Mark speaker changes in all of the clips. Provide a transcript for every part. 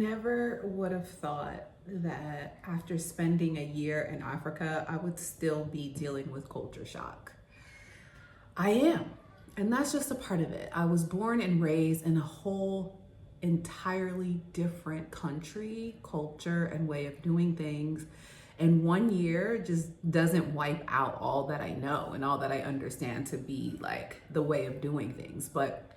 Speaker 1: never would have thought that after spending a year in Africa, I would still be dealing with culture shock. I am. And that's just a part of it. I was born and raised in a whole entirely different country, culture, and way of doing things. And 1 year just doesn't wipe out all that I know and all that I understand to be like the way of doing things. But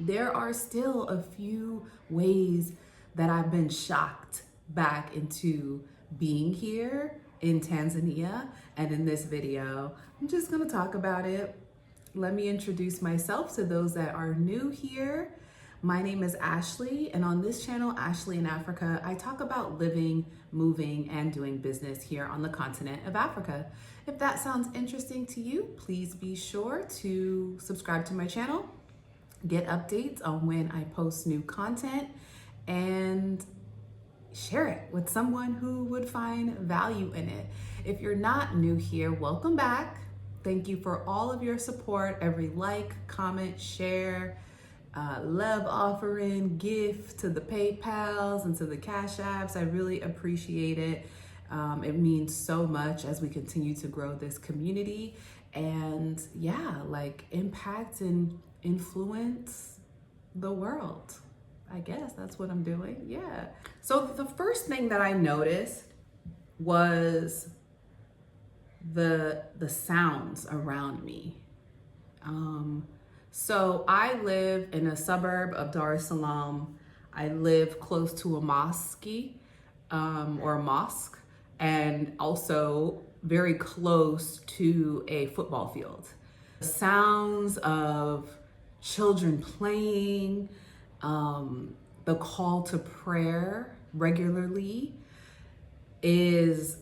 Speaker 1: there are still a few ways that I've been shocked back into being here in Tanzania. And in this video, I'm just gonna talk about it. Let me introduce myself to those that are new here. My name is Ashley, and on this channel, Ashley in Africa, I talk about living, moving, and doing business here on the continent of Africa. If that sounds interesting to you, please be sure to subscribe to my channel, get updates on when I post new content, and share it with someone who would find value in it. If you're not new here, welcome back. Thank you for all of your support, every like, comment, share, love offering, gift to the PayPals and to the CashApps. I really appreciate it. It means so much as we continue to grow this community and impact and influence the world. I guess that's what I'm doing. Yeah. So the first thing that I noticed was the sounds around me. So I live in a suburb of Dar es Salaam. I live close to a mosque, and also very close to a football field. The sounds of children playing, the call to prayer regularly is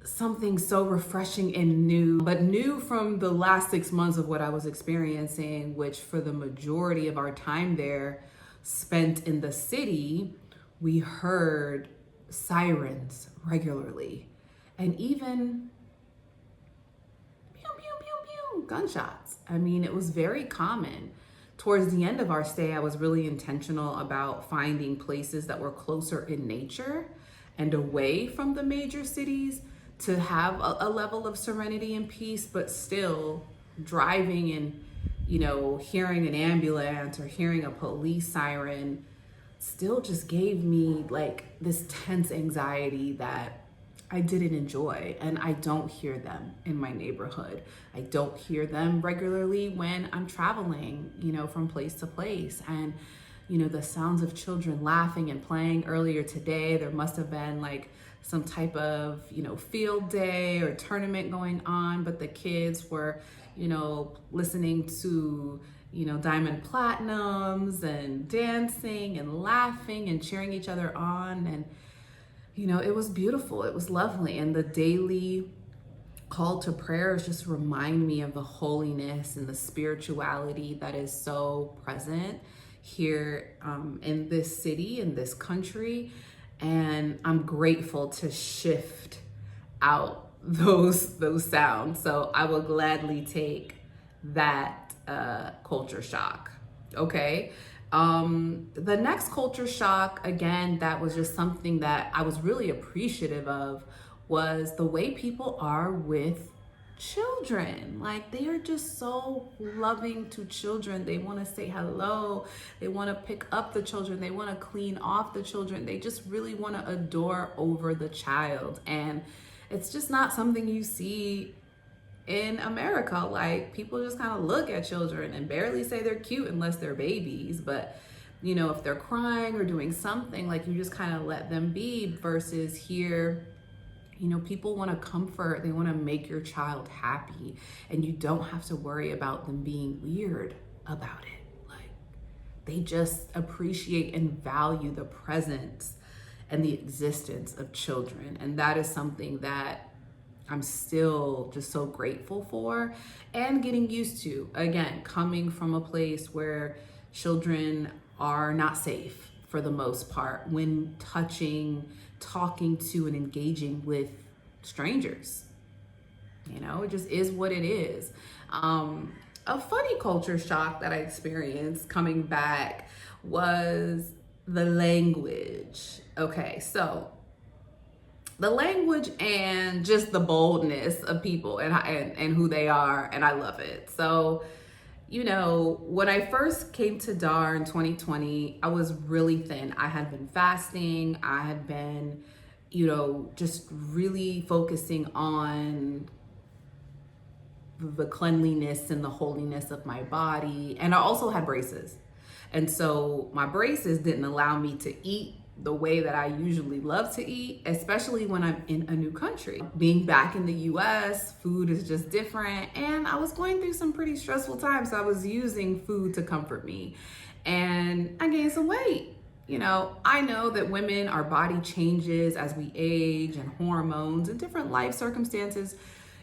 Speaker 1: something so refreshing and new, but new from the last 6 months of what I was experiencing, which for the majority of our time there spent in the city, we heard sirens regularly and even pew, pew, pew, pew, gunshots. I mean, it was very common. Towards the end of our stay, I was really intentional about finding places that were closer in nature and away from the major cities to have a level of serenity and peace, but still driving and, hearing an ambulance or hearing a police siren still just gave me like this tense anxiety that I didn't enjoy. And I don't hear them in my neighborhood. I don't hear them regularly when I'm traveling, from place to place. And, the sounds of children laughing and playing earlier today, there must have been like some type of, field day or tournament going on, but the kids were, listening to, Diamond Platinums and dancing and laughing and cheering each other on. And, it was beautiful. It was lovely. And the daily call to prayers just remind me of the holiness and the spirituality that is so present here in this city, in this country. And I'm grateful to shift out those sounds. So I will gladly take that culture shock. Okay. The next culture shock, again, that was just something that I was really appreciative of, was the way people are with children. Like, they are just so loving to children. They want to say hello. They want to pick up the children. They want to clean off the children. They just really want to adore over the child. And it's just not something you see in America. Like, people just kind of look at children and barely say they're cute unless they're babies. But, if they're crying or doing something, like, you just kind of let them be, versus here, people want to comfort, they want to make your child happy, and you don't have to worry about them being weird about it. Like, they just appreciate and value the presence and the existence of children. And that is something that I'm still just so grateful for and getting used to. Again, coming from a place where children are not safe for the most part when touching, talking to, and engaging with strangers. It just is what it is. A funny culture shock that I experienced coming back was the language. Okay, so the language and just the boldness of people and who they are, and I love it. So, you know, when I first came to Dar in 2020, I was really thin. I had been fasting. I had been, you know, just really focusing on the cleanliness and the holiness of my body. And I also had braces. And so my braces didn't allow me to eat the way that I usually love to eat, especially when I'm in a new country. Being back in the US, food is just different. And I was going through some pretty stressful times. So I was using food to comfort me. And I gained some weight. You know, I know that women, our body changes as we age, and hormones and different life circumstances,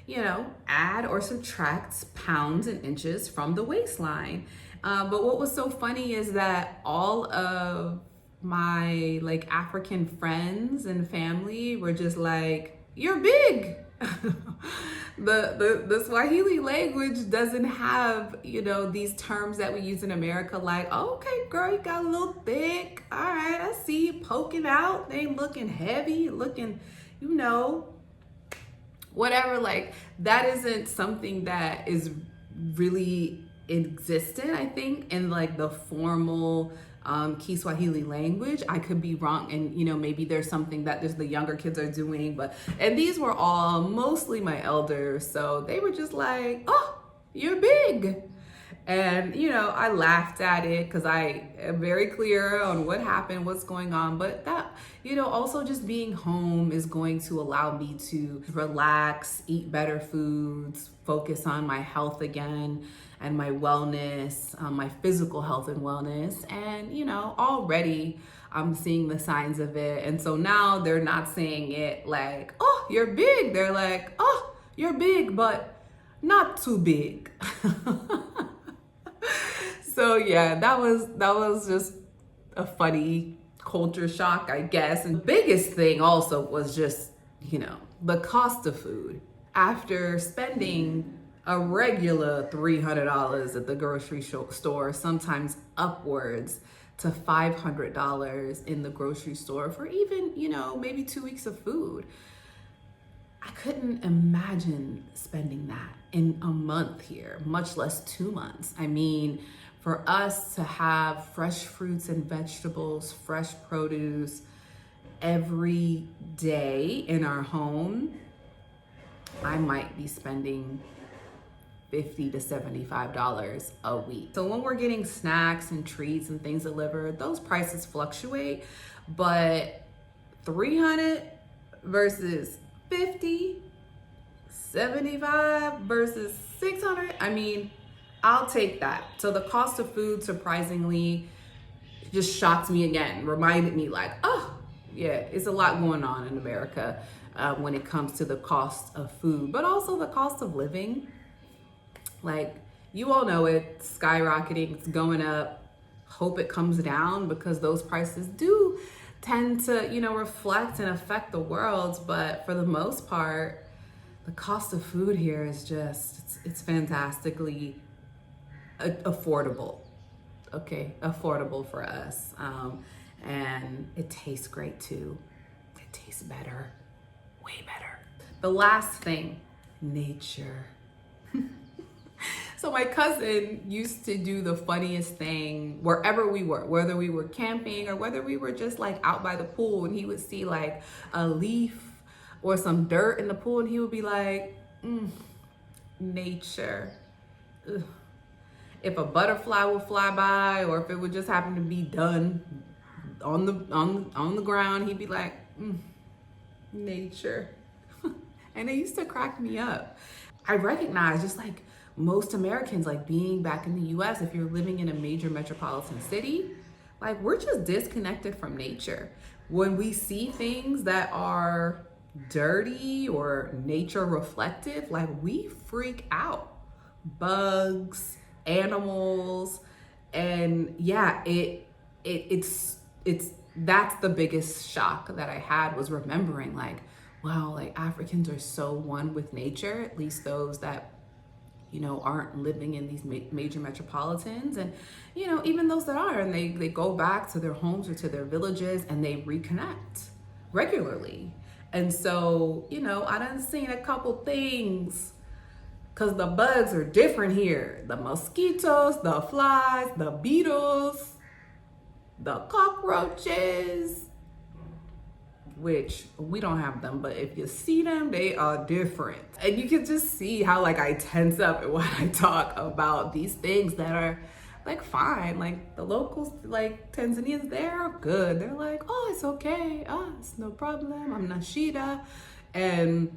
Speaker 1: you know, add or subtract pounds and inches from the waistline. But what was so funny is that all of my like African friends and family were just like, "You're big." The Swahili language doesn't have, you know, these terms that we use in America, like, "Oh, okay, girl, you got a little thick. All right, I see you poking out. They ain't looking heavy, looking, you know, whatever." Like, that isn't something that is really existent, I think, in like the formal Kiswahili language. I could be wrong, and you know, maybe there's something that the younger kids are doing, and these were all mostly my elders, so they were just like, "Oh, you're big." And you know, I laughed at it because I am very clear on what happened, what's going on. But that, you know, also just being home is going to allow me to relax, eat better foods, focus on my health again and my wellness, my physical health and wellness. And, you know, already I'm seeing the signs of it. And so now they're not saying it like, "Oh, you're big." They're like, "Oh, you're big, but not too big." So yeah, that was just a funny culture shock, I guess. And the biggest thing also was just, you know, the cost of food. After spending a regular $300 at the grocery store, sometimes upwards to $500 in the grocery store for even, you know, maybe 2 weeks of food, I couldn't imagine spending that in a month here, much less 2 months. I mean, for us to have fresh fruits and vegetables, fresh produce every day in our home, I might be spending $50 to $75 a week. So when we're getting snacks and treats and things delivered, those prices fluctuate, but 300 versus 50, 75 versus 600, I mean, I'll take that. So the cost of food surprisingly just shocked me again, reminded me like, oh yeah, it's a lot going on in America when it comes to the cost of food, but also the cost of living. Like, you all know it's skyrocketing, it's going up. Hope it comes down, because those prices do tend to, you know, reflect and affect the world. But for the most part, the cost of food here is just, it's fantastically affordable. Okay, affordable for us. And it tastes great too. It tastes better, way better. The last thing, nature. So my cousin used to do the funniest thing wherever we were, whether we were camping or whether we were just like out by the pool, and he would see like a leaf or some dirt in the pool, and he would be like, nature. Ugh. If a butterfly would fly by, or if it would just happen to be done on the ground, he'd be like, nature. And it used to crack me up. I recognize, just like most Americans, like being back in the US, if you're living in a major metropolitan city, like we're just disconnected from nature. When we see things that are dirty or nature reflective, like we freak out. Bugs, animals, and yeah, it's that's the biggest shock that I had, was remembering like, wow, like Africans are so one with nature, at least those that, aren't living in these major metropolitans. And, even those that are, and they go back to their homes or to their villages and they reconnect regularly. And so, I done seen a couple things, because the bugs are different here. The mosquitoes, the flies, the beetles, the cockroaches, which we don't have them, but if you see them, they are different. And you can just see how like I tense up when I talk about these things that are like fine. Like the locals, like Tanzanians, they're good. They're like, oh, it's okay. Oh, it's no problem. I'm Nashida. And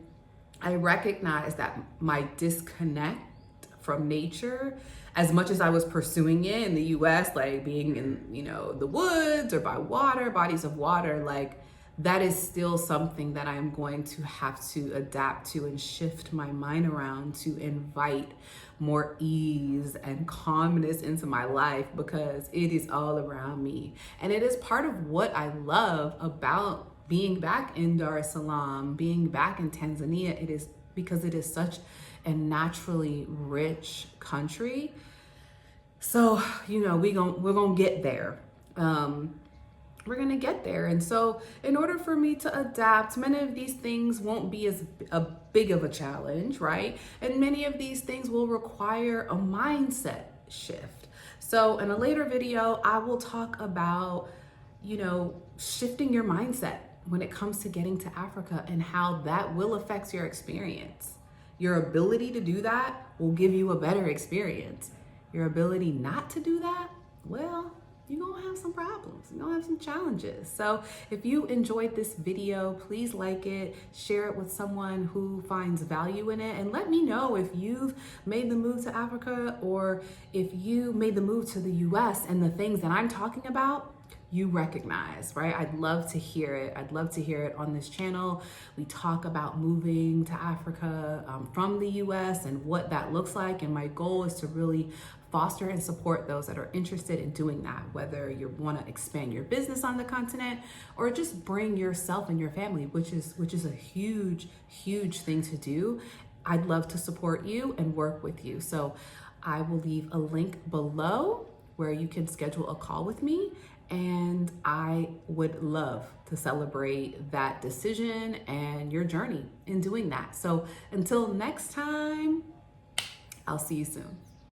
Speaker 1: I recognize that my disconnect from nature, as much as I was pursuing it in the US, like being in, the woods or by water, bodies of water, like that is still something that I'm going to have to adapt to and shift my mind around to invite more ease and calmness into my life, because it is all around me. And it is part of what I love about being back in Dar es Salaam, being back in Tanzania. It is because it is such a naturally rich country. So, we're gonna get there. We're gonna get there. And so in order for me to adapt, many of these things won't be as big of a challenge, right? And many of these things will require a mindset shift. So in a later video, I will talk about, shifting your mindset when it comes to getting to Africa and how that will affect your experience. Your ability to do that will give you a better experience. Your ability not to do that, well, you're gonna have some problems, you're gonna have some challenges. So if you enjoyed this video, please like it, share it with someone who finds value in it, and let me know if you've made the move to Africa or if you made the move to the US and the things that I'm talking about you recognize, right? I'd love to hear it. I'd love to hear it on this channel. We talk about moving to Africa from the US and what that looks like. And my goal is to really foster and support those that are interested in doing that, whether you want to expand your business on the continent or just bring yourself and your family, which is a huge, huge thing to do. I'd love to support you and work with you. So I will leave a link below where you can schedule a call with me. And I would love to celebrate that decision and your journey in doing that. So until next time, I'll see you soon.